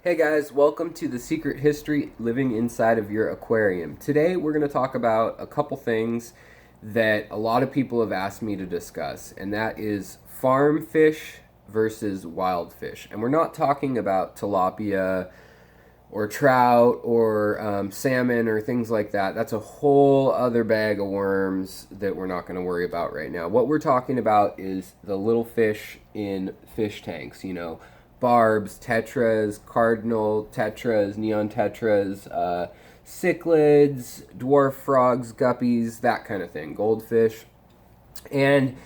Hey guys, welcome to the secret history living inside of your aquarium. Today we're going to talk about a couple things that a lot of people have asked me to discuss, and that is farm fish versus wild fish. And we're not talking about tilapia or trout or salmon or things like that. That's a whole other bag of worms that we're not going to worry about right now. What we're talking about is the little fish in fish tanks, barbs, tetras, cardinal tetras, neon tetras, cichlids, dwarf frogs, guppies, that kind of thing, goldfish. And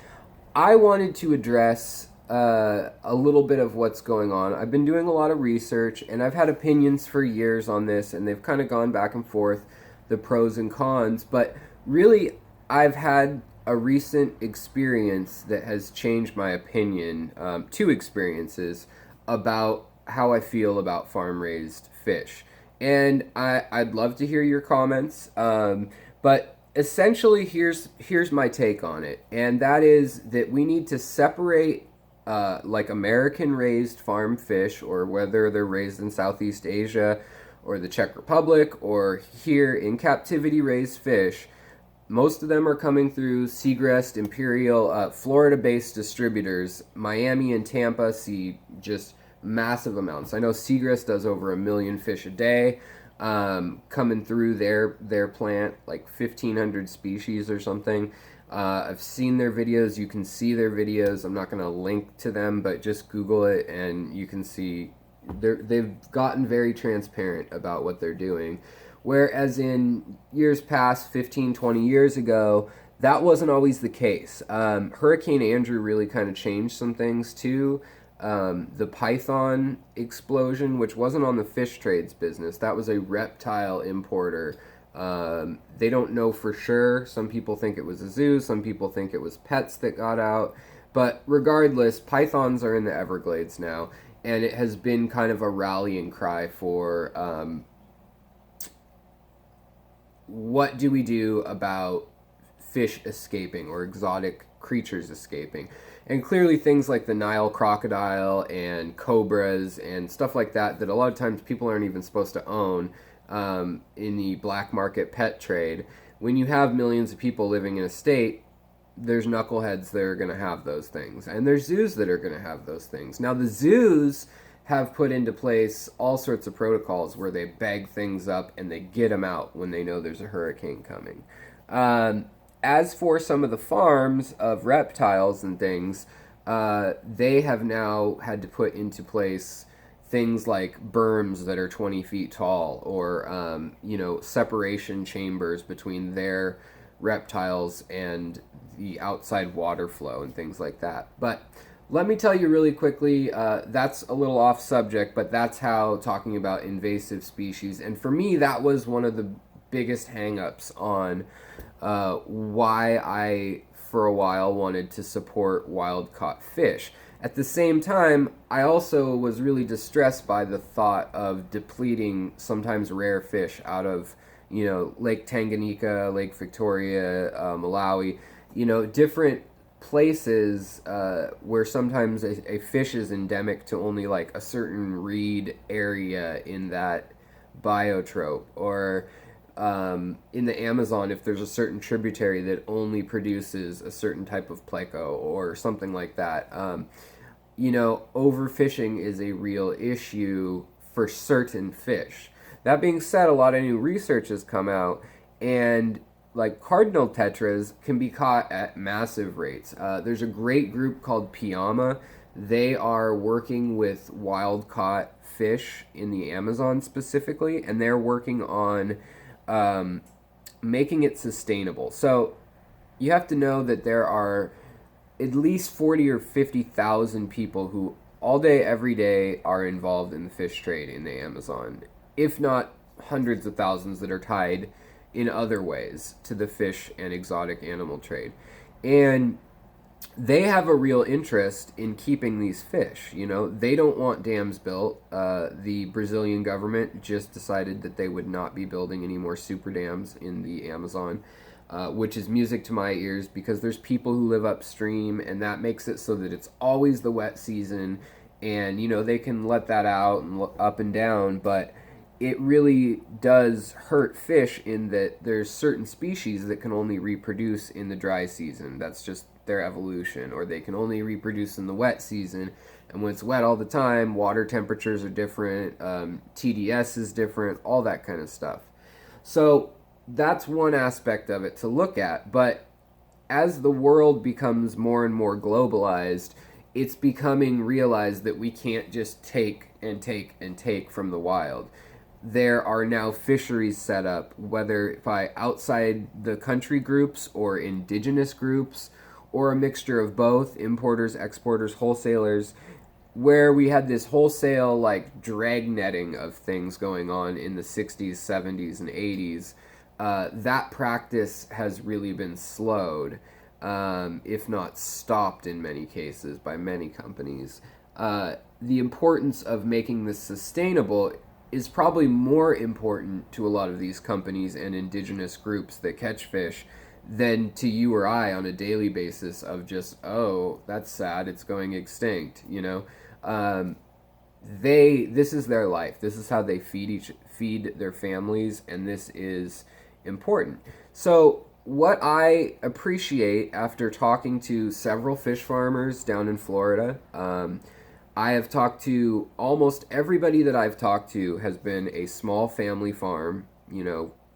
I wanted to address a little bit of what's going on. I've been doing a lot of research, and I've had opinions for years on this, and they've kind of gone back and forth, the pros and cons. But really, I've had a recent experience that has changed my opinion, two experiences about how I feel about farm-raised fish. And I'd love to hear your comments, but essentially here's my take on it, and that is that we need to separate like American raised farm fish, or whether they're raised in Southeast Asia or the Czech Republic or here in captivity raised fish. Most of them are coming through Seagrass Imperial, Florida-based distributors. Miami and Tampa see just massive amounts. I know Seagrass does over 1 million fish a day coming through their plant, like 1,500 species or something. I've seen their videos. You can see their videos. I'm not going to link to them, but just Google it and you can see they've gotten very transparent about what they're doing. Whereas in years past, 15, 20 years ago, that wasn't always the case. Hurricane Andrew really kind of changed some things too. The python explosion, which wasn't on the fish trades business, that was a reptile importer. They don't know for sure. Some people think it was a zoo, some people think it was pets that got out. But regardless, pythons are in the Everglades now, and it has been kind of a rallying cry for what do we do about fish escaping or exotic creatures escaping. And clearly things like the Nile crocodile and cobras and stuff like that a lot of times people aren't even supposed to own in the black market pet trade. When you have millions of people living in a state, there's knuckleheads that are going to have those things. And there's zoos that are going to have those things. Now the zoos have put into place all sorts of protocols where they bag things up and they get them out when they know there's a hurricane coming. As for some of the farms of reptiles and things, they have now had to put into place things like berms that are 20 feet tall, or separation chambers between their reptiles and the outside water flow and things like that. But let me tell you really quickly, that's a little off subject, but that's how talking about invasive species, and for me that was one of the biggest hang-ups on why I for a while wanted to support wild caught fish. At the same time, I also was really distressed by the thought of depleting sometimes rare fish out of Lake Tanganyika, Lake Victoria, Malawi, different places where sometimes a fish is endemic to only like a certain reed area in that biotope, or in the Amazon if there's a certain tributary that only produces a certain type of pleco or something like that. Overfishing is a real issue for certain fish. That being said, a lot of new research has come out, and like cardinal tetras can be caught at massive rates. There's a great group called Piyama. They are working with wild caught fish in the Amazon specifically, and they're working on making it sustainable. So you have to know that there are at least 40 or 50,000 people who all day, every day are involved in the fish trade in the Amazon, if not hundreds of thousands that are tied in other ways to the fish and exotic animal trade. And they have a real interest in keeping these fish. They don't want dams built. The Brazilian government just decided that they would not be building any more super dams in the Amazon, which is music to my ears because there's people who live upstream, and that makes it so that it's always the wet season and they can let that out and up and down, but it really does hurt fish in that there's certain species that can only reproduce in the dry season. That's just their evolution. Or they can only reproduce in the wet season, and when it's wet all the time, water temperatures are different, TDS is different, all that kind of stuff. So that's one aspect of it to look at. But as the world becomes more and more globalized, it's becoming realized that we can't just take and take and take from the wild. There are now fisheries set up, whether by outside the country groups or indigenous groups, or a mixture of both, importers, exporters, wholesalers, where we had this wholesale like drag netting of things going on in the 60s, 70s, and 80s. That practice has really been slowed, if not stopped in many cases by many companies. The importance of making this sustainable is probably more important to a lot of these companies and indigenous groups that catch fish than to you or I on a daily basis of just, oh, that's sad, it's going extinct, this is their life. This is how they feed their families, and this is important. So what I appreciate after talking to several fish farmers down in Florida, I have talked to almost everybody that I've talked to has been a small family farm,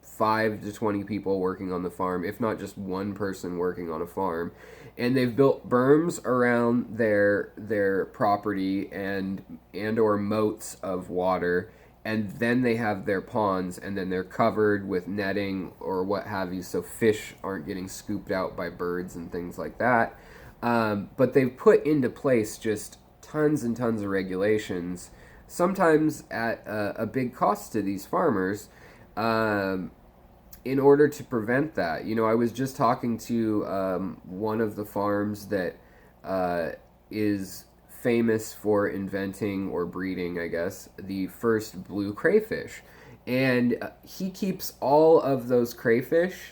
5 to 20 people working on the farm, if not just one person working on a farm. And they've built berms around their property and or moats of water, and then they have their ponds, and then they're covered with netting or what have you, so fish aren't getting scooped out by birds and things like that. But they've put into place just tons and tons of regulations, sometimes at a big cost to these farmers, in order to prevent that. I was just talking to one of the farms that is famous for inventing or breeding, I guess, the first blue crayfish. And he keeps all of those crayfish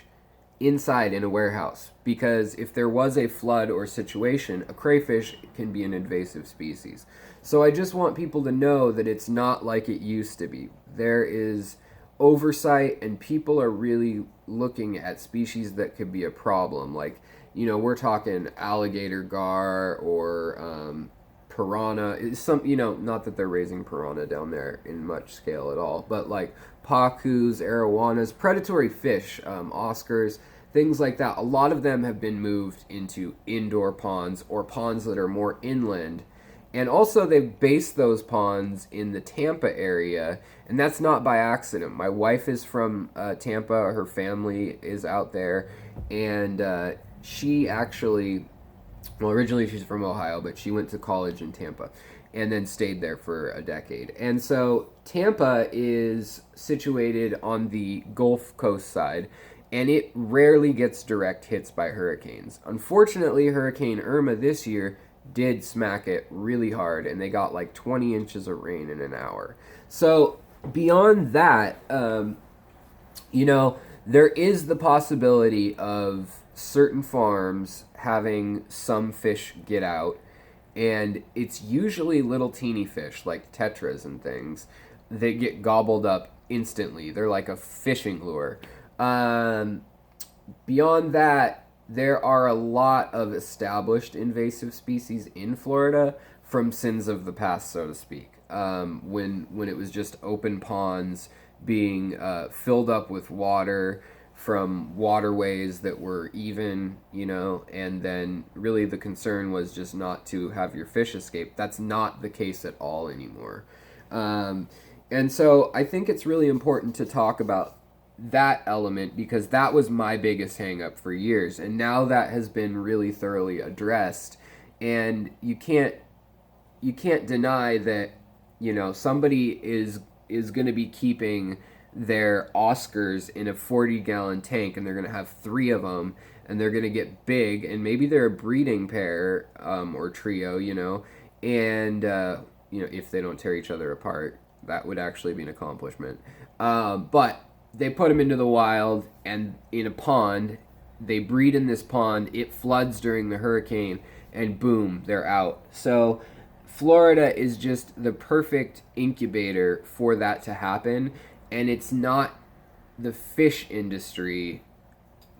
inside in a warehouse, because if there was a flood or situation, a crayfish can be an invasive species. So I just want people to know that it's not like it used to be. There is oversight, and people are really looking at species that could be a problem. Like, we're talking alligator gar or piranha. Not that they're raising piranha down there in much scale at all, but like pacus, arowanas, predatory fish, oscars, things like that. A lot of them have been moved into indoor ponds or ponds that are more inland. And also they've based those ponds in the Tampa area, and that's not by accident. My wife is from Tampa, her family is out there, and she actually, originally she's from Ohio, but she went to college in Tampa and then stayed there for a decade. And so Tampa is situated on the Gulf Coast side, and it rarely gets direct hits by hurricanes. Unfortunately, Hurricane Irma this year did smack it really hard, and they got like 20 inches of rain in an hour. So beyond that, there is the possibility of certain farms having some fish get out, and it's usually little teeny fish like tetras and things that get gobbled up instantly. They're like a fishing lure. Beyond that, there are a lot of established invasive species in Florida from sins of the past, so to speak. When it was just open ponds being filled up with water from waterways that were even, and then really the concern was just not to have your fish escape. That's not the case at all anymore. And so I think it's really important to talk about that element, because that was my biggest hang up for years, and now that has been really thoroughly addressed. And you can't deny that somebody is going to be keeping their Oscars in a 40-gallon tank, and they're going to have 3 of them, and they're going to get big, and maybe they're a breeding pair or trio, and if they don't tear each other apart, that would actually be an accomplishment. But they put them into the wild, and in a pond, they breed in this pond, it floods during the hurricane, and boom, they're out. So Florida is just the perfect incubator for that to happen, and it's not the fish industry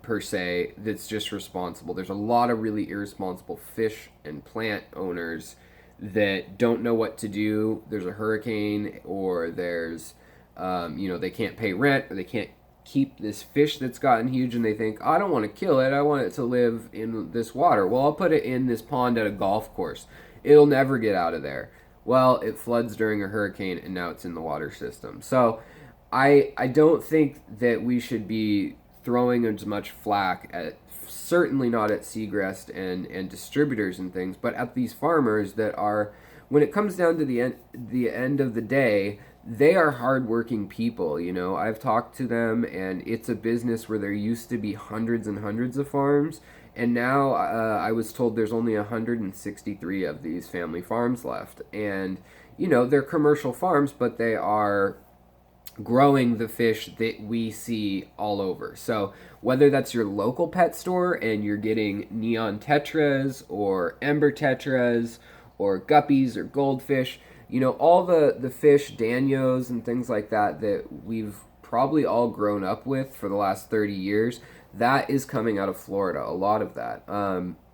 per se that's just responsible. There's a lot of really irresponsible fish and plant owners that don't know what to do. There's a hurricane, or there's, they can't pay rent, or they can't keep this fish that's gotten huge, and they think, I don't want to kill it, I want it to live in this water. Well, I'll put it in this pond at a golf course. It'll never get out of there. Well, it floods during a hurricane, and now it's in the water system. So I don't think that we should be throwing as much flack at, certainly not at Seagrass and distributors and things, but at these farmers that are, when it comes down to the end of the day, they are hardworking people. I've talked to them, and it's a business where there used to be hundreds and hundreds of farms, and now I was told there's only 163 of these family farms left. And they're commercial farms, but they are growing the fish that we see all over. So whether that's your local pet store and you're getting neon tetras or ember tetras or guppies or goldfish, all the fish, danios and things like that we've probably all grown up with for the last 30 years, that is coming out of Florida, a lot of that.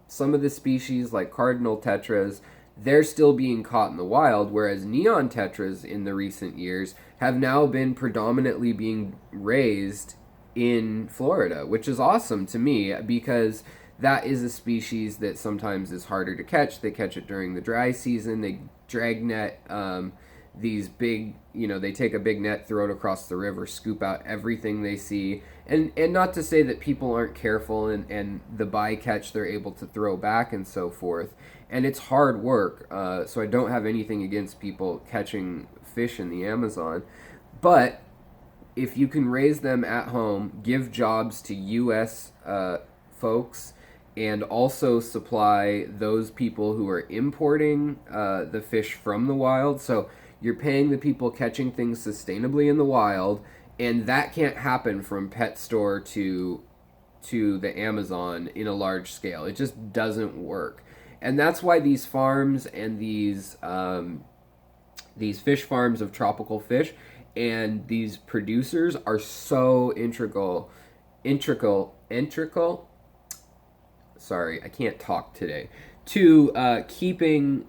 Some of the species like cardinal tetras, they're still being caught in the wild, whereas neon tetras in the recent years have now been predominantly being raised in Florida, which is awesome to me, because that is a species that sometimes is harder to catch. They catch it during the dry season. They drag net these big, they take a big net, throw it across the river, scoop out everything they see. And not to say that people aren't careful, and the bycatch they're able to throw back and so forth. And it's hard work, so I don't have anything against people catching fish in the Amazon. But if you can raise them at home, give jobs to U.S. Folks, and also supply those people who are importing the fish from the wild. So you're paying the people catching things sustainably in the wild, and that can't happen from pet store to the Amazon in a large scale. It just doesn't work. And that's why these farms and these fish farms of tropical fish and these producers are so integral. Sorry, I can't talk today. To keeping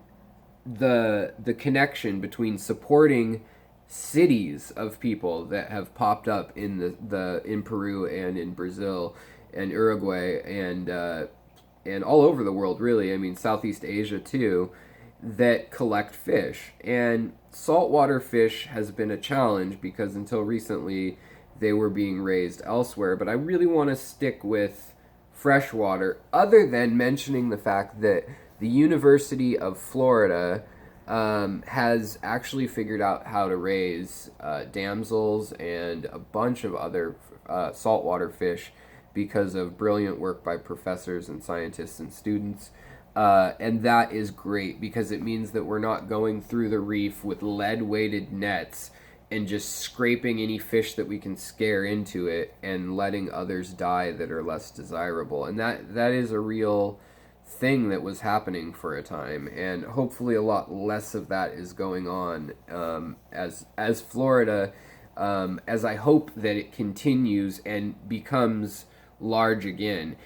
the connection between supporting cities of people that have popped up in in Peru and in Brazil and Uruguay and all over the world, really. I mean, Southeast Asia too, that collect fish. And saltwater fish has been a challenge because until recently they were being raised elsewhere. But I really want to stick with freshwater, other than mentioning the fact that the University of Florida has actually figured out how to raise damsels and a bunch of other saltwater fish because of brilliant work by professors and scientists and students. And that is great because it means that we're not going through the reef with lead-weighted nets and just scraping any fish that we can scare into it and letting others die that are less desirable. And that is a real thing that was happening for a time, and hopefully a lot less of that is going on as Florida, as I hope that it continues and becomes large again.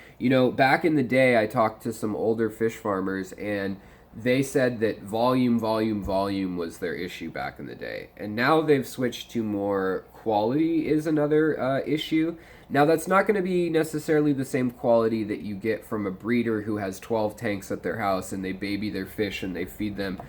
Back in the day, I talked to some older fish farmers, and they said that volume was their issue back in the day. And now they've switched to more quality is another issue. Now, that's not going to be necessarily the same quality that you get from a breeder who has 12 tanks at their house and they baby their fish and they feed them,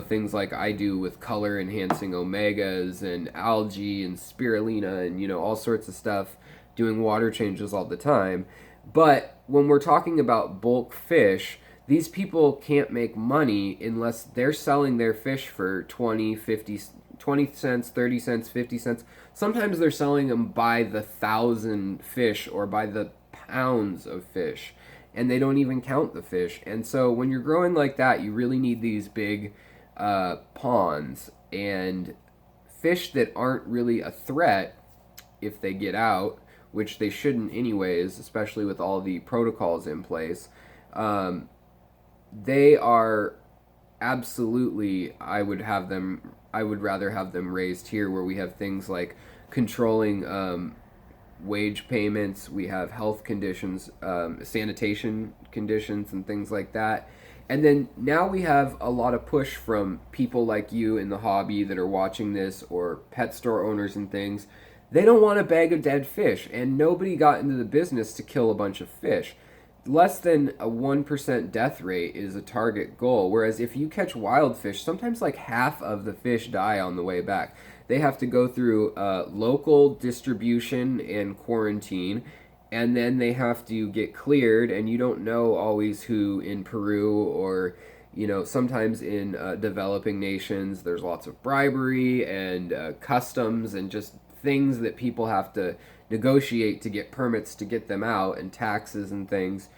things like I do with color-enhancing omegas and algae and spirulina and, all sorts of stuff, doing water changes all the time. But when we're talking about bulk fish, these people can't make money unless they're selling their fish for 20 cents, 30 cents, 50 cents. Sometimes they're selling them by the 1,000 fish or by the pounds of fish, and they don't even count the fish. And so when you're growing like that, you really need these big ponds, and fish that aren't really a threat if they get out, which they shouldn't anyways, especially with all the protocols in place. They are absolutely, I would rather have them raised here, where we have things like controlling wage payments, we have health conditions, sanitation conditions, and things like that. And then now we have a lot of push from people like you in the hobby that are watching this, or pet store owners and things. They don't want a bag of dead fish, and nobody got into the business to kill a bunch of fish. Less than a 1% death rate is a target goal, whereas if you catch wild fish, sometimes like half of the fish die on the way back. They have to go through local distribution and quarantine, and then they have to get cleared, and you don't know always who in Peru, or sometimes in developing nations there's lots of bribery and customs and just things that people have to negotiate to get permits to get them out, and taxes and things.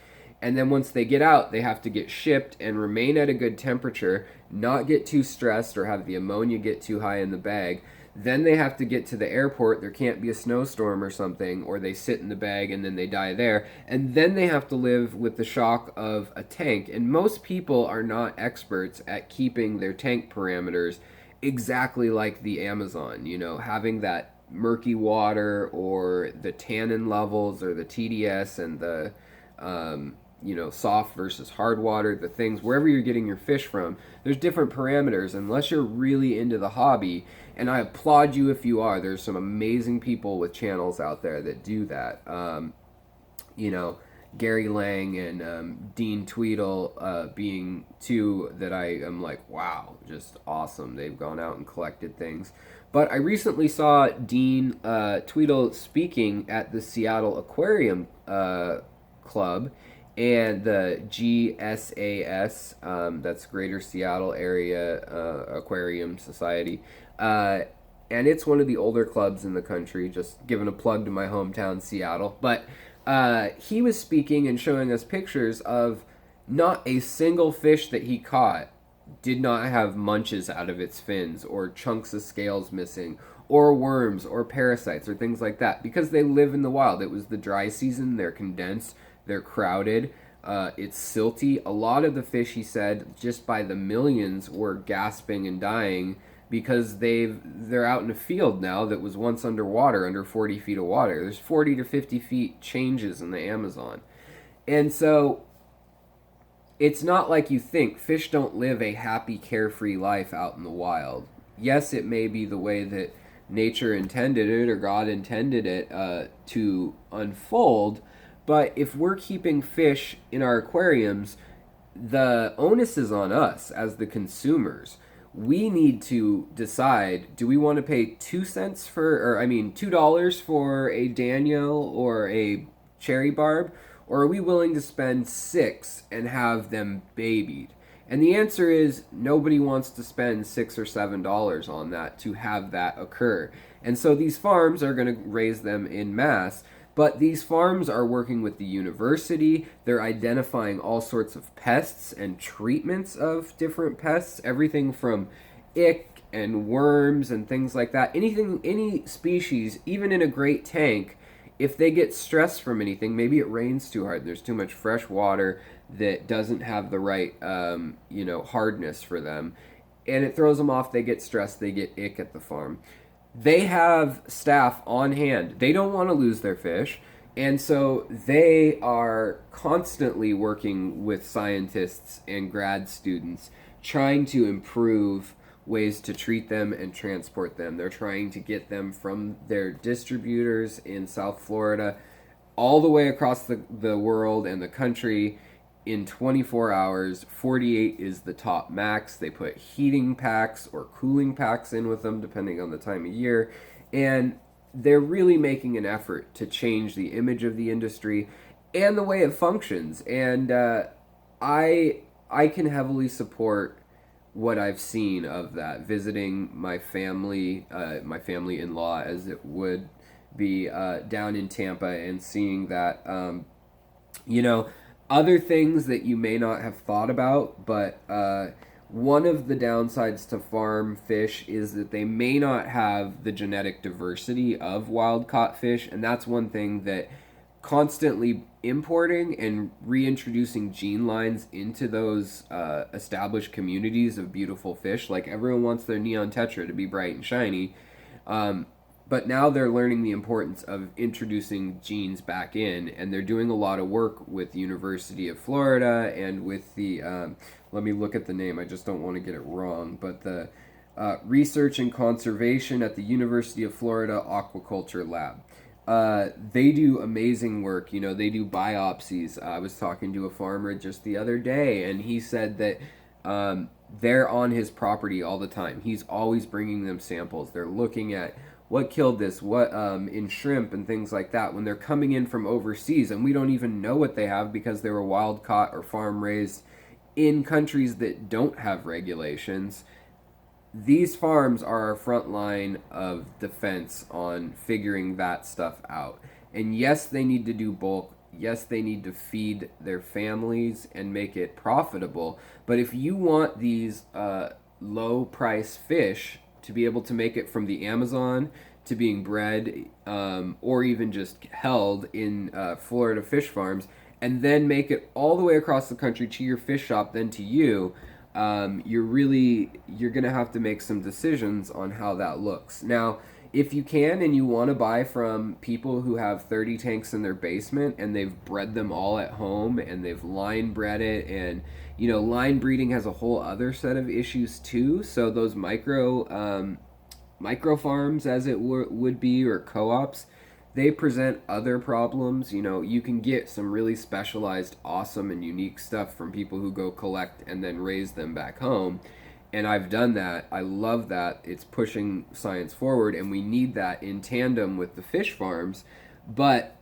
And then once they get out, they have to get shipped and remain at a good temperature, not get too stressed or have the ammonia get too high in the bag. Then they have to get to the airport. There can't be a snowstorm or something, or they sit in the bag and then they die there. And then they have to live with the shock of a tank. And most people are not experts at keeping their tank parameters exactly like the Amazon, having that murky water, or the tannin levels, or the TDS, and the soft versus hard water, the things, wherever you're getting your fish from, there's different parameters. Unless you're really into the hobby, and I applaud you if you are, there's some amazing people with channels out there that do that. Gary Lang and Dean Tweedle being two that I am like, wow, just awesome. They've gone out and collected things. But I recently saw Dean Tweedle speaking at the Seattle Aquarium Club, and the GSAS, that's Greater Seattle Area Aquarium Society. And it's one of the older clubs in the country, just giving a plug to my hometown, Seattle. But he was speaking and showing us pictures of not a single fish that he caught did not have munches out of its fins, or chunks of scales missing, or worms, or parasites, or things like that, because they live in the wild. It was the dry season, they're condensed, they're crowded, it's silty. A lot of the fish, he said, just by the millions, were gasping and dying because they're out in a field now that was once underwater, under 40 feet of water. There's 40 to 50 feet changes in the Amazon. And so it's not like you think. Fish don't live a happy, carefree life out in the wild. Yes, it may be the way that nature intended it, or God intended it to unfold, but if we're keeping fish in our aquariums, the onus is on us as the consumers. We need to decide, do we want to pay $2 for a Daniel or a cherry barb, or are we willing to spend $6 and have them babied? And the answer is, nobody wants to spend $6 or $7 on that to have that occur. And so these farms are going to raise them in mass. But these farms are working with the university. They're identifying all sorts of pests and treatments of different pests, everything from ick and worms and things like that. Any species, even in a great tank, if they get stressed from anything, maybe it rains too hard, there's too much fresh water that doesn't have the right, hardness for them, and it throws them off, they get stressed, they get ick at the farm. They have staff on hand. They don't want to lose their fish. And so they are constantly working with scientists and grad students, trying to improve ways to treat them and transport them. They're trying to get them from their distributors in South Florida all the way across the world and the country in 24 hours. 48 is the top max. They put heating packs or cooling packs in with them, depending on the time of year. And they're really making an effort to change the image of the industry and the way it functions. And I can heavily support what I've seen of that, visiting my family in-law, as it would be, down in Tampa, and seeing that, other things that you may not have thought about, but one of the downsides to farm fish is that they may not have the genetic diversity of wild caught fish, and that's one thing that constantly importing and reintroducing gene lines into those established communities of beautiful fish. Like everyone wants their neon tetra to be bright and shiny, um, but now they're learning the importance of introducing genes back in, and they're doing a lot of work with the University of Florida and with the let me look at the name. I just don't want to get it wrong, but the Research and Conservation at the University of Florida Aquaculture Lab. They do amazing work. You know, they do biopsies. I was talking to a farmer just the other day, and he said that they're on his property all the time. He's always bringing them samples. They're looking at what killed this, what in shrimp and things like that when they're coming in from overseas, and we don't even know what they have because they were wild caught or farm raised in countries that don't have regulations. These farms are our front line of defense on figuring that stuff out. And yes, they need to do bulk. Yes, they need to feed their families and make it profitable. But if you want these low price fish to be able to make it from the Amazon to being bred or even just held in Florida fish farms, and then make it all the way across the country to your fish shop, then to you, you're gonna have to make some decisions on how that looks. Now, if you can and you want to buy from people who have 30 tanks in their basement and they've bred them all at home and they've line bred it, and you know, line breeding has a whole other set of issues too. So those micro farms, as it would be, or co-ops, they present other problems. You know, you can get some really specialized, awesome, and unique stuff from people who go collect and then raise them back home. And I've done that. I love that. It's pushing science forward, and we need that in tandem with the fish farms. But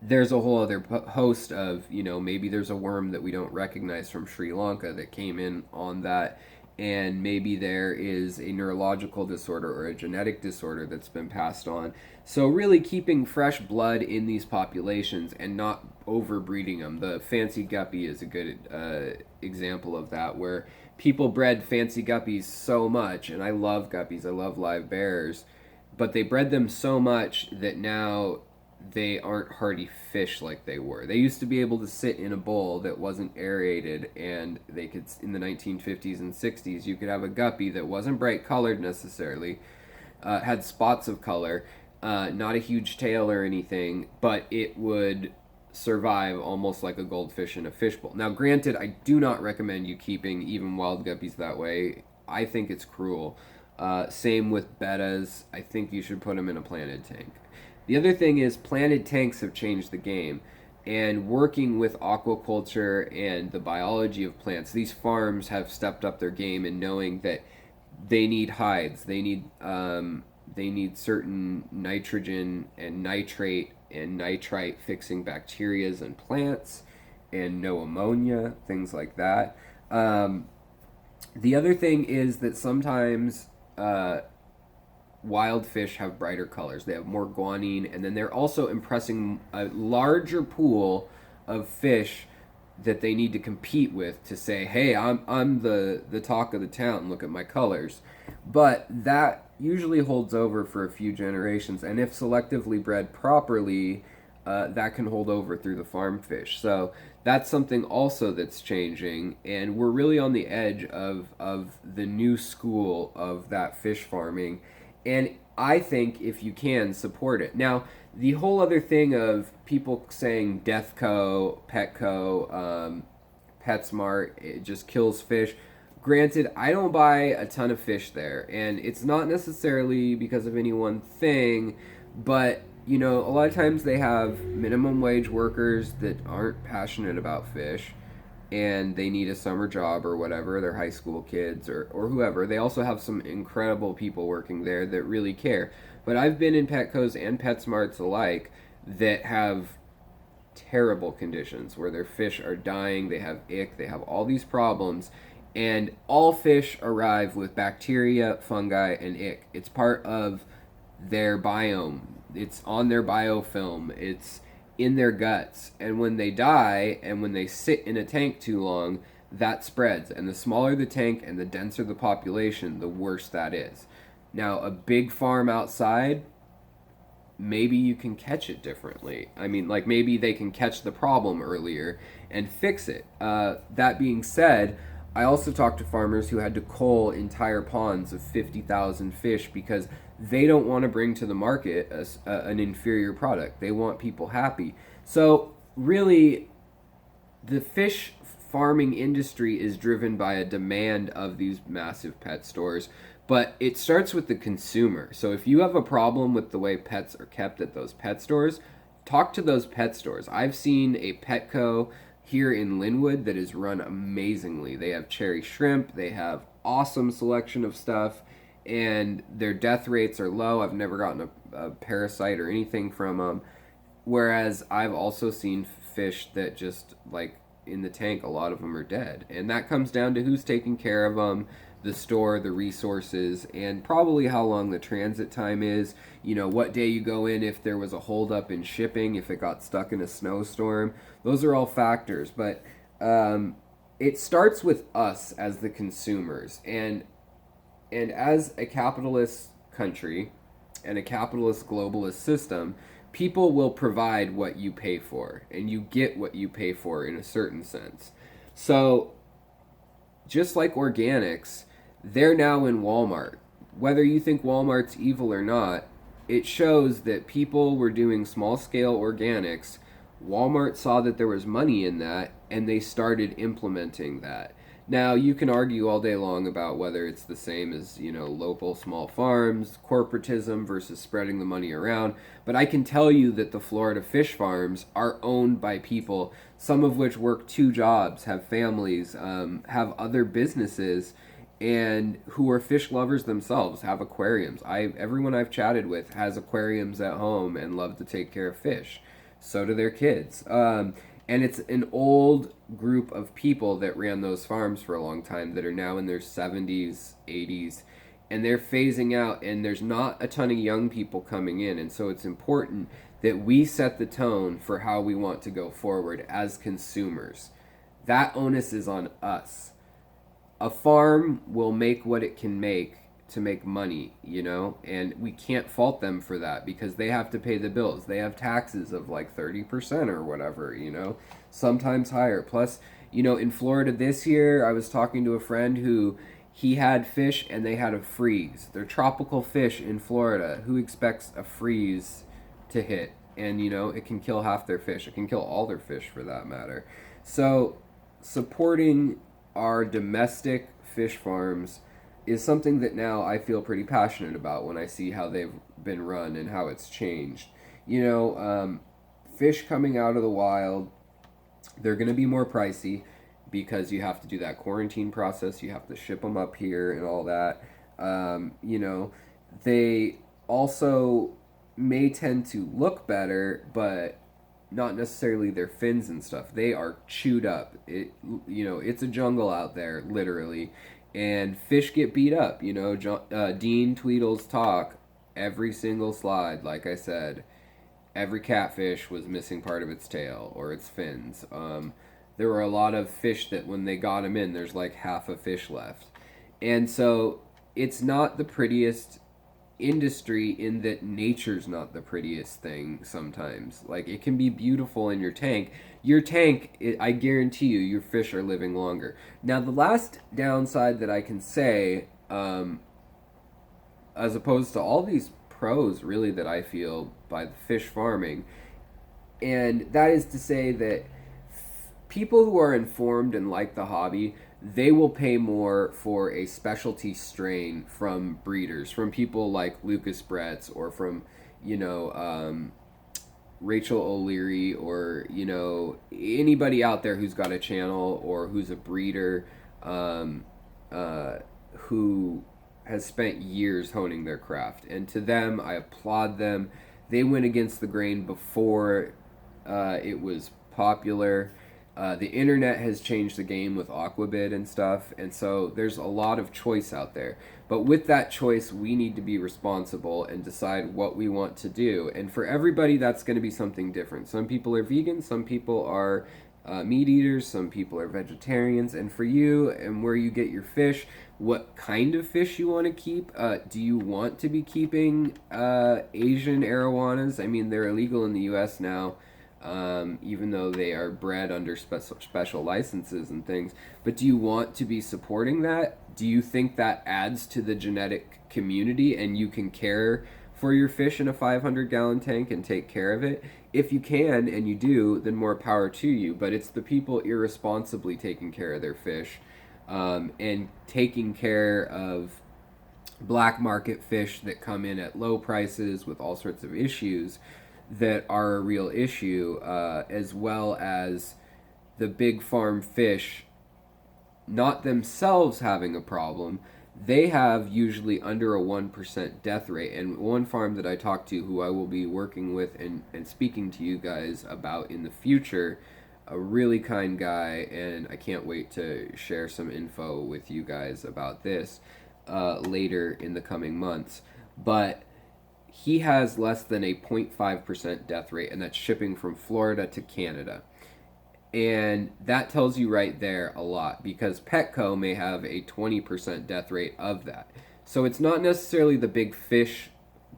there's a whole other host of, you know, maybe there's a worm that we don't recognize from Sri Lanka that came in on that, and maybe there is a neurological disorder or a genetic disorder that's been passed on. So really keeping fresh blood in these populations and not overbreeding them. The fancy guppy is a good example of that, where people bred fancy guppies so much, and I love guppies, I love live bears, but they bred them so much that now they aren't hardy fish like they were. They used to be able to sit in a bowl that wasn't aerated, and they could, in the 1950s and 60s, you could have a guppy that wasn't bright colored necessarily, had spots of color, not a huge tail or anything, but it would survive almost like a goldfish in a fishbowl. Now, granted, I do not recommend you keeping even wild guppies that way. I think it's cruel. Same with bettas. I think you should put them in a planted tank. The other thing is planted tanks have changed the game, and working with aquaculture and the biology of plants, these farms have stepped up their game in knowing that they need hides, they need certain nitrogen and nitrate and nitrite fixing bacterias and plants, and no ammonia, things like that. The other thing is that sometimes wild fish have brighter colors. They have more guanine, and then they're also impressing a larger pool of fish that they need to compete with to say, hey, I'm the talk of the town, look at my colors. But that usually holds over for a few generations, and if selectively bred properly, that can hold over through the farm fish. So that's something also that's changing, and we're really on the edge of the new school of that fish farming. And I think if you can, support it. Now, the whole other thing of people saying Deathco, Petco, PetSmart, it just kills fish. Granted, I don't buy a ton of fish there, and it's not necessarily because of any one thing, but you know, a lot of times they have minimum wage workers that aren't passionate about fish, and they need a summer job or whatever, they're high school kids or whoever. They also have some incredible people working there that really care. But I've been in Petcos and PetSmarts alike that have terrible conditions where their fish are dying, they have ick, they have all these problems, and all fish arrive with bacteria, fungi, and ick. It's part of their biome. It's on their biofilm. It's in their guts, and when they die and when they sit in a tank too long, that spreads, and the smaller the tank and the denser the population, the worse that is. Now, a big farm outside, maybe you can catch it differently. I mean, like maybe they can catch the problem earlier and fix it. That being said, I also talked to farmers who had to cull entire ponds of 50,000 fish because they don't want to bring to the market an inferior product. They want people happy. So, really, the fish farming industry is driven by a demand of these massive pet stores, but it starts with the consumer. So if you have a problem with the way pets are kept at those pet stores, talk to those pet stores. I've seen a Petco here in Linwood that is run amazingly. They have cherry shrimp, they have awesome selection of stuff, and their death rates are low. I've never gotten a parasite or anything from them. Whereas I've also seen fish that just like in the tank, a lot of them are dead. And that comes down to who's taking care of them, the store, the resources, and probably how long the transit time is. You know, what day you go in, if there was a holdup in shipping, if it got stuck in a snowstorm. Those are all factors. But it starts with us as the consumers. And as a capitalist country and a capitalist globalist system, people will provide what you pay for, and you get what you pay for in a certain sense. So, just like organics, they're now in Walmart. Whether you think Walmart's evil or not, it shows that people were doing small scale organics. Walmart saw that there was money in that, and they started implementing that. Now, you can argue all day long about whether it's the same as, you know, local small farms, corporatism versus spreading the money around, but I can tell you that the Florida fish farms are owned by people, some of which work two jobs, have families, have other businesses, and who are fish lovers themselves, have aquariums. Everyone I've chatted with has aquariums at home and love to take care of fish. So do their kids. And it's an old group of people that ran those farms for a long time that are now in their 70s, 80s, and they're phasing out, and there's not a ton of young people coming in. And so it's important that we set the tone for how we want to go forward as consumers. That onus is on us. A farm will make what it can make to make money, you know, and we can't fault them for that because they have to pay the bills. They have taxes of like 30% or whatever, you know, sometimes higher. Plus, you know, in Florida this year, I was talking to a friend who he had fish and they had a freeze. They're tropical fish in Florida. Who expects a freeze to hit? And, you know, it can kill half their fish. It can kill all their fish for that matter. So, supporting our domestic fish farms is something that now I feel pretty passionate about when I see how they've been run and how it's changed. You know, fish coming out of the wild, they're going to be more pricey because you have to do that quarantine process. You have to ship them up here and all that. You know, they also may tend to look better, but not necessarily their fins and stuff. They are chewed up. You know, it's a jungle out there, literally. And fish get beat up, you know. Dean Tweedle's talk, every single slide, like I said, every catfish was missing part of its tail or its fins. There were a lot of fish that when they got them in, there's like half a fish left. And so it's not the prettiest industry in that nature's not the prettiest thing sometimes. Like, it can be beautiful in your tank. Your tank, I guarantee you, your fish are living longer. Now, the last downside that I can say, as opposed to all these pros, really, that I feel by the fish farming, and that is to say that people who are informed and like the hobby, they will pay more for a specialty strain from breeders, from people like Lucas Bretz or from, you know, Rachel O'Leary, or, you know, anybody out there who's got a channel or who's a breeder, who has spent years honing their craft. And to them, I applaud them. They went against the grain before it was popular. The internet has changed the game with Aquabid and stuff, and so there's a lot of choice out there. But with that choice, we need to be responsible and decide what we want to do. And for everybody, that's going to be something different. Some people are vegan, some people are meat eaters, some people are vegetarians. And for you and where you get your fish, what kind of fish you want to keep. Do you want to be keeping Asian arowanas? I mean, they're illegal in the U.S. now, even though they are bred under special licenses and things. But do you want to be supporting that? Do you think that adds to the genetic community and you can care for your fish in a 500-gallon tank and take care of it? If you can and you do, then more power to you. But it's the people irresponsibly taking care of their fish, and taking care of black market fish that come in at low prices with all sorts of issues that are a real issue, as well as the big farm fish not themselves having a problem. They have usually under a 1% death rate. And one farm that I talked to, who I will be working with and speaking to you guys about in the future, a really kind guy, and I can't wait to share some info with you guys about this later in the coming months. But he has less than a 0.5% death rate, and that's shipping from Florida to Canada. And that tells you right there a lot, because Petco may have a 20% death rate of that. So it's not necessarily the big fish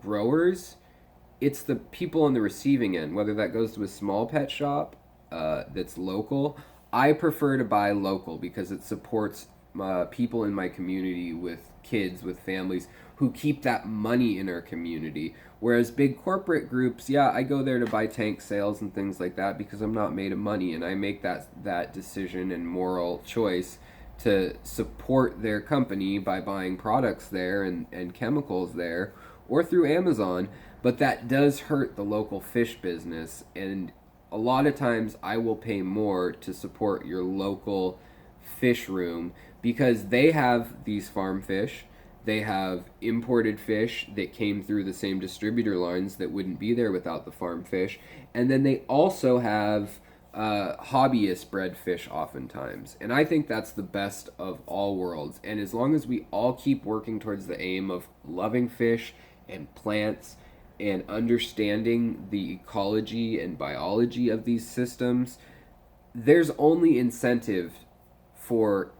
growers, it's the people on the receiving end, whether that goes to a small pet shop that's local. I prefer to buy local because it supports people in my community with kids, with families who keep that money in our community. Whereas big corporate groups, yeah, I go there to buy tank sales and things like that because I'm not made of money, and I make that decision and moral choice to support their company by buying products there and chemicals there or through Amazon. But that does hurt the local fish business, and a lot of times I will pay more to support your local fish room because they have these farm fish. They have imported fish that came through the same distributor lines that wouldn't be there without the farm fish. And then they also have hobbyist bred fish oftentimes. And I think that's the best of all worlds. And as long as we all keep working towards the aim of loving fish and plants and understanding the ecology and biology of these systems, there's only incentive for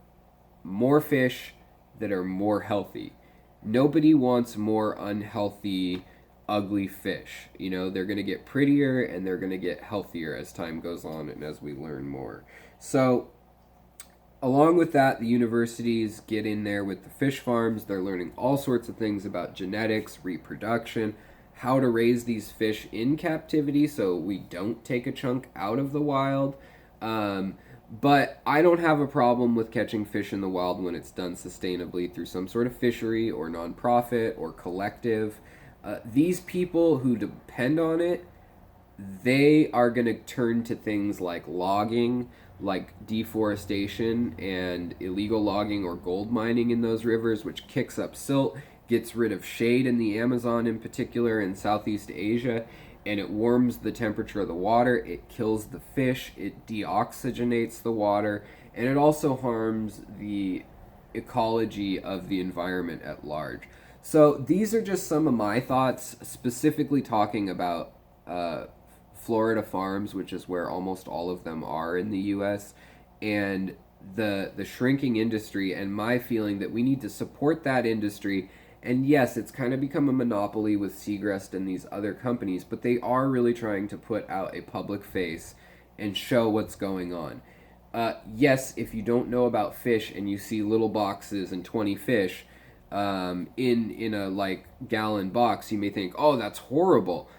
more fish that are more healthy. Nobody wants more unhealthy, ugly fish. You know, they're going to get prettier and they're going to get healthier as time goes on and as we learn more. So, along with that, the universities get in there with the fish farms. They're learning all sorts of things about genetics, reproduction, how to raise these fish in captivity so we don't take a chunk out of the wild. But I don't have a problem with catching fish in the wild when it's done sustainably through some sort of fishery or nonprofit or collective. These people who depend on it, they are going to turn to things like logging, like deforestation and illegal logging or gold mining in those rivers, which kicks up silt, gets rid of shade in the Amazon in particular in Southeast Asia, and it warms the temperature of the water, it kills the fish, it deoxygenates the water, and it also harms the ecology of the environment at large. So these are just some of my thoughts, specifically talking about Florida farms, which is where almost all of them are in the U.S., and the shrinking industry, and my feeling that we need to support that industry. And yes, it's kind of become a monopoly with Seagrest and these other companies, but they are really trying to put out a public face and show what's going on. Yes, if you don't know about fish and you see little boxes and 20 fish in a like gallon box, you may think, oh, that's horrible.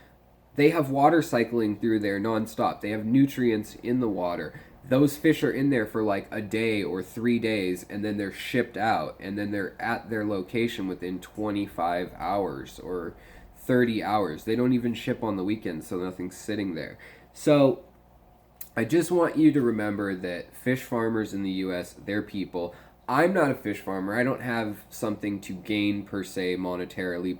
They have water cycling through there nonstop. They have nutrients in the water. Those fish are in there for like a day or 3 days, and then they're shipped out, and then they're at their location within 25 hours or 30 hours. They don't even ship on the weekends, so nothing's sitting there. So I just want you to remember that fish farmers in the U.S., they're people. I'm not a fish farmer. I don't have something to gain per se monetarily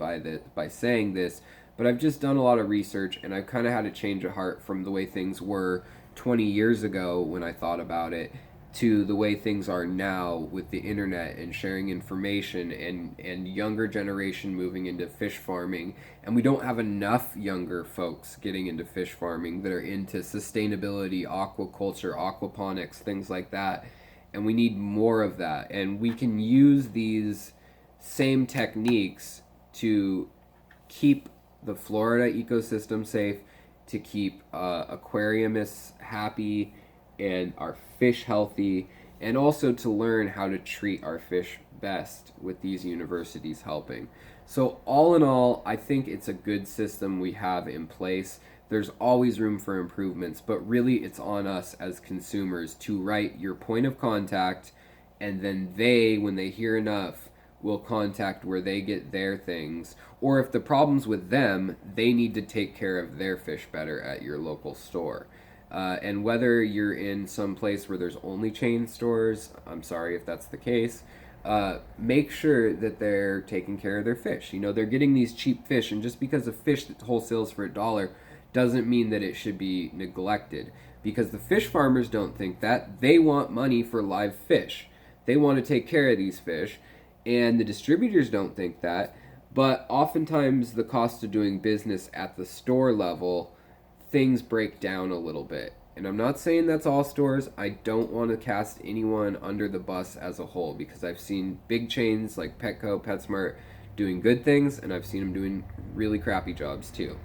by saying this, but I've just done a lot of research, and I've kind of had a change of heart from the way things were 20 years ago when I thought about it to the way things are now with the internet and sharing information and younger generation moving into fish farming. And we don't have enough younger folks getting into fish farming that are into sustainability, aquaculture, aquaponics, things like that. and we need more of that. And we can use these same techniques to keep the Florida ecosystem safe, to keep aquariumists happy and our fish healthy, and also to learn how to treat our fish best with these universities helping. So, all in all, I think it's a good system we have in place. There's always room for improvements, but really it's on us as consumers to write your point of contact, and then they, when they hear enough, will contact where they get their things. Or if the problem's with them, they need to take care of their fish better at your local store. And whether you're in some place where there's only chain stores, I'm sorry if that's the case, make sure that they're taking care of their fish. You know, they're getting these cheap fish, and just because a fish that wholesales for $1 doesn't mean that it should be neglected. Because the fish farmers don't think that. They want money for live fish. They want to take care of these fish, and the distributors don't think that. But oftentimes the cost of doing business at the store level, things break down a little bit. And I'm not saying that's all stores. I don't want to cast anyone under the bus as a whole, because I've seen big chains like Petco, PetSmart doing good things, and I've seen them doing really crappy jobs too.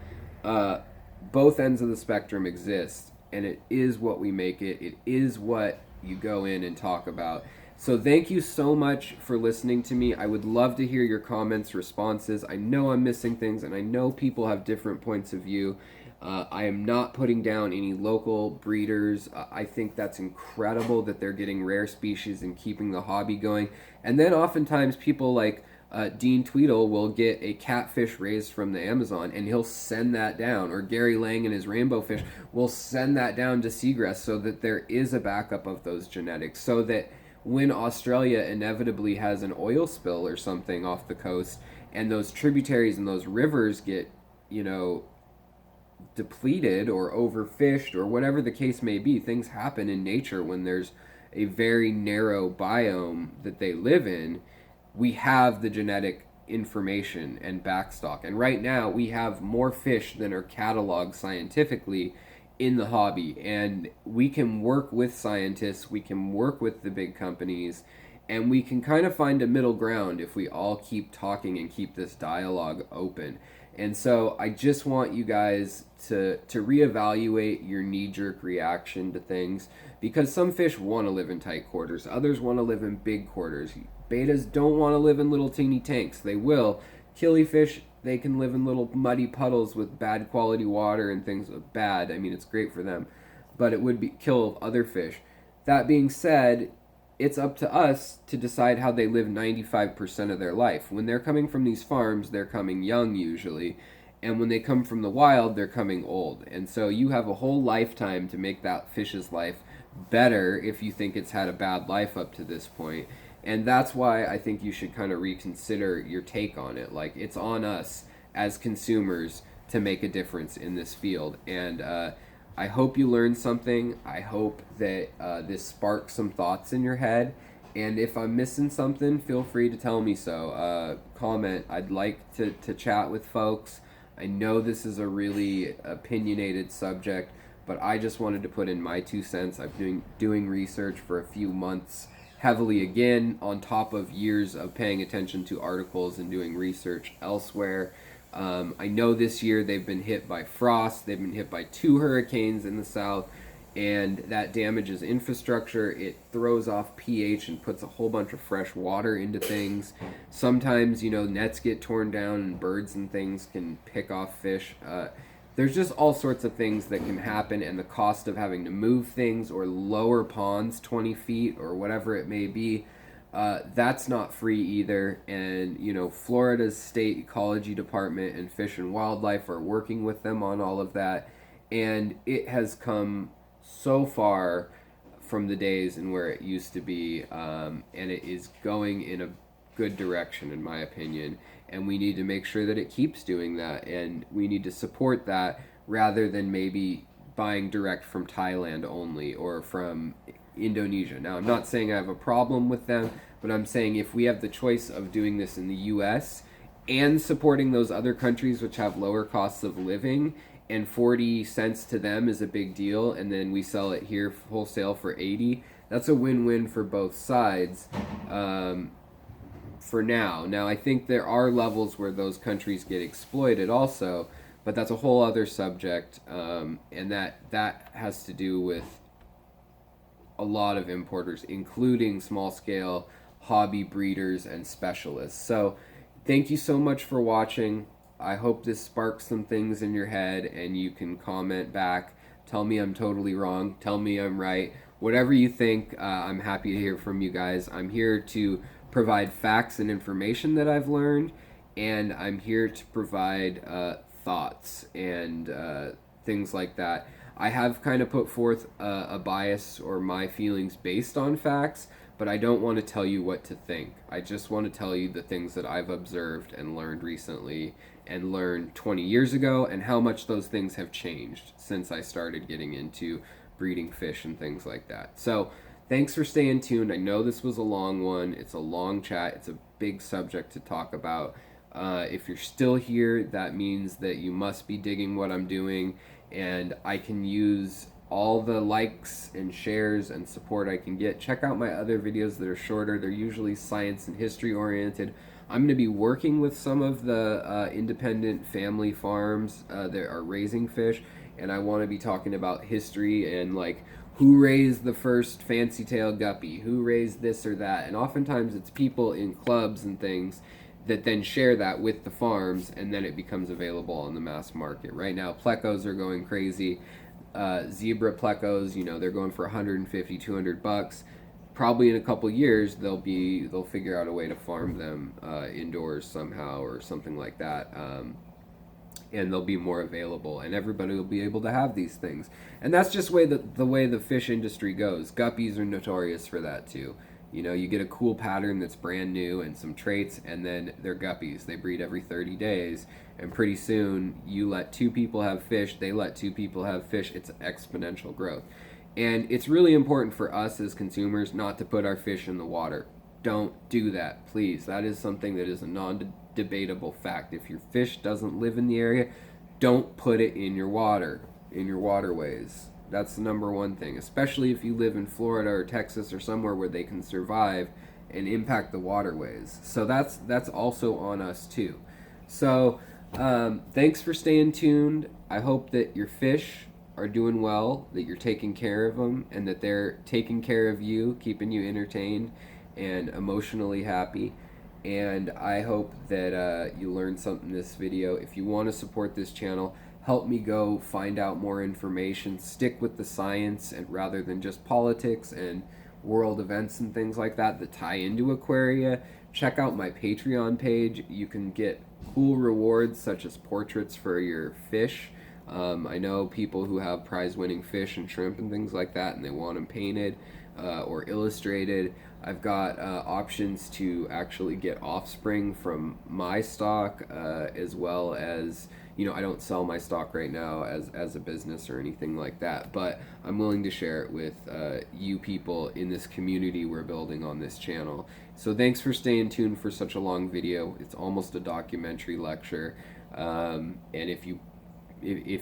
Both ends of the spectrum exist, and it is what we make it. It is what you go in and talk about. So thank you so much for listening to me. I would love to hear your comments, responses. I know I'm missing things, and I know people have different points of view. I am not putting down any local breeders. I think that's incredible that they're getting rare species and keeping the hobby going. And then oftentimes people like Dean Tweedle will get a catfish raised from the Amazon, and he'll send that down. Or Gary Lang and his rainbow fish will send that down to Seagrass, so that there is a backup of those genetics, so that when Australia inevitably has an oil spill or something off the coast, and those tributaries and those rivers get, you know, depleted or overfished or whatever the case may be, things happen in nature when there's a very narrow biome that they live in. We have the genetic information and backstock. And right now we have more fish than are cataloged scientifically in the hobby, and we can work with scientists, we can work with the big companies, and we can kind of find a middle ground if we all keep talking and keep this dialogue open. And so I just want you guys to reevaluate your knee-jerk reaction to things, because some fish want to live in tight quarters, others want to live in big quarters. Betas don't want to live in little teeny tanks. They will. Killifish, they can live in little muddy puddles with bad quality water and things. Bad, I mean, it's great for them, but it would kill other fish. That being said, it's up to us to decide how they live 95% of their life. When they're coming from these farms, they're coming young usually, and when they come from the wild, they're coming old. And so you have a whole lifetime to make that fish's life better if you think it's had a bad life up to this point. And that's why I think you should kind of reconsider your take on it. Like, it's on us as consumers to make a difference in this field. And I hope you learned something. I hope that this sparks some thoughts in your head. And if I'm missing something, feel free to tell me so. Comment. I'd like to chat with folks. I know this is a really opinionated subject, but I just wanted to put in my 2 cents. I've been doing research for a few months heavily again, on top of years of paying attention to articles and doing research elsewhere. I know this year they've been hit by frost, they've been hit by 2 hurricanes in the south, and that damages infrastructure. It throws off pH and puts a whole bunch of fresh water into things. Sometimes, you know, nets get torn down and birds and things can pick off fish. There's just all sorts of things that can happen, and the cost of having to move things or lower ponds 20 feet or whatever it may be, that's not free either. And, you know, Florida's state ecology department and Fish and Wildlife are working with them on all of that, and it has come so far from the days and where it used to be, and it is going in a good direction in my opinion, and we need to make sure that it keeps doing that, and we need to support that rather than maybe buying direct from Thailand only or from Indonesia. Now, I'm not saying I have a problem with them, but I'm saying if we have the choice of doing this in the US and supporting those other countries which have lower costs of living, and 40 cents to them is a big deal, and then we sell it here wholesale for 80, that's a win-win for both sides. For now. Now, I think there are levels where those countries get exploited also, but that's a whole other subject, and that has to do with a lot of importers, including small-scale hobby breeders and specialists. So, thank you so much for watching. I hope this sparks some things in your head, and you can comment back. Tell me I'm totally wrong. Tell me I'm right. Whatever you think, I'm happy to hear from you guys. I'm here to provide facts and information that I've learned, and I'm here to provide thoughts and things like that. I have kind of put forth a bias or my feelings based on facts, but I don't want to tell you what to think. I just want to tell you the things that I've observed and learned recently and learned 20 years ago, and how much those things have changed since I started getting into breeding fish and things like that. So, thanks for staying tuned. I know this was a long one. It's a long chat. It's a big subject to talk about. If you're still here, that means that you must be digging what I'm doing, and I can use all the likes and shares and support I can get. Check out my other videos that are shorter. They're usually science and history oriented. I'm going to be working with some of the independent family farms that are raising fish, and I want to be talking about history and like who raised the first fancy tail guppy, who raised this or that. And oftentimes it's people in clubs and things that then share that with the farms, and then it becomes available on the mass market. Right now, plecos are going crazy. Zebra plecos, they're going for 150, 200 bucks. Probably in a couple years they'll figure out a way to farm them indoors somehow or something like that, and they'll be more available, and everybody will be able to have these things. And that's just the way the fish industry goes. Guppies are notorious for that too. You get a cool pattern that's brand new and some traits, and then they're guppies. They breed every 30 days, and pretty soon you let two people have fish, they let two people have fish. It's exponential growth. And it's really important for us as consumers not to put our fish in the water. Don't do that, please. That is something that is a non-debatable fact. If your fish doesn't live in the area, don't put it in your water, in your waterways. That's the number one thing, especially if you live in Florida or Texas or somewhere where they can survive and impact the waterways. So that's also on us too. So thanks for staying tuned. I hope that your fish are doing well, that you're taking care of them, and that they're taking care of you, keeping you entertained and emotionally happy. And I hope that you learned something in this video. If you want to support this channel, help me go find out more information. Stick with the science and rather than just politics and world events and things like that tie into Aquaria. Check out my Patreon page. You can get cool rewards such as portraits for your fish. I know people who have prize-winning fish and shrimp and things like that, and they want them painted or illustrated. I've got options to actually get offspring from my stock, as well as, I don't sell my stock right now as a business or anything like that, but I'm willing to share it with you people in this community we're building on this channel. So thanks for staying tuned for such a long video. It's almost a documentary lecture, and if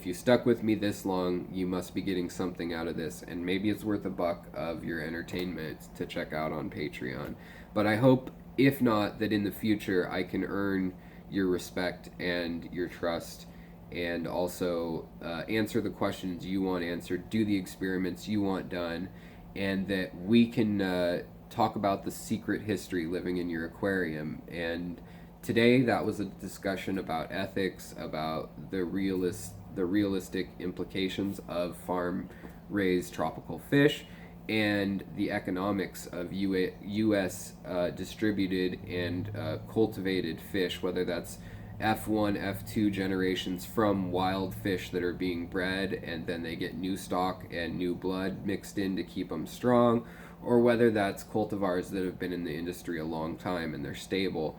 you stuck with me this long, you must be getting something out of this, and maybe it's worth $1 of your entertainment to check out on Patreon. But I hope, if not, that in the future I can earn your respect and your trust, and also answer the questions you want answered, do the experiments you want done, and that we can talk about the secret history living in your aquarium. And today, that was a discussion about ethics, about the realistic implications of farm-raised tropical fish, and the economics of U.S. Distributed and cultivated fish, whether that's F1, F2 generations from wild fish that are being bred, and then they get new stock and new blood mixed in to keep them strong, or whether that's cultivars that have been in the industry a long time and they're stable.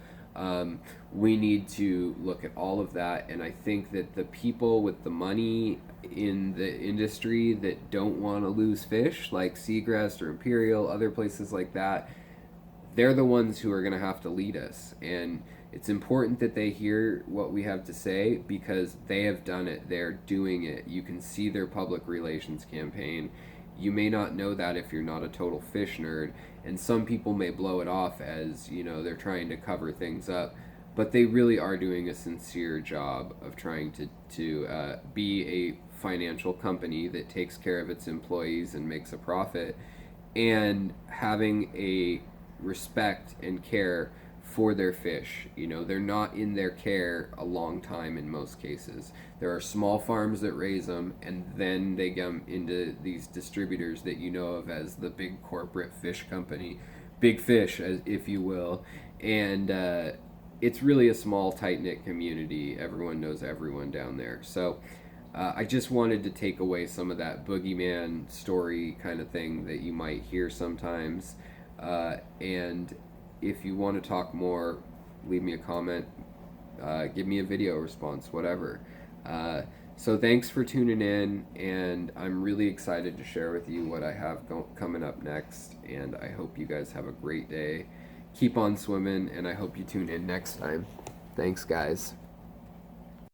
We need to look at all of that, and I think that the people with the money in the industry that don't want to lose fish, like Seagrass or Imperial, other places like that, they're the ones who are going to have to lead us. And it's important that they hear what we have to say, because they have done it, they're doing it. You can see their public relations campaign, You may not know that if you're not a total fish nerd, and some people may blow it off as, they're trying to cover things up, but they really are doing a sincere job of trying to be a financial company that takes care of its employees and makes a profit, and having a respect and care for their fish. They're not in their care a long time in most cases. There are small farms that raise them, and then they come into these distributors that you know of as the big corporate fish company, big fish, if you will. And it's really a small, tight knit community. Everyone knows everyone down there. So I just wanted to take away some of that boogeyman story kind of thing that you might hear sometimes. And if you want to talk more, leave me a comment, give me a video response, whatever. So thanks for tuning in, and I'm really excited to share with you what I have coming up next, and I hope you guys have a great day. Keep on swimming, and I hope you tune in next time. Thanks, guys.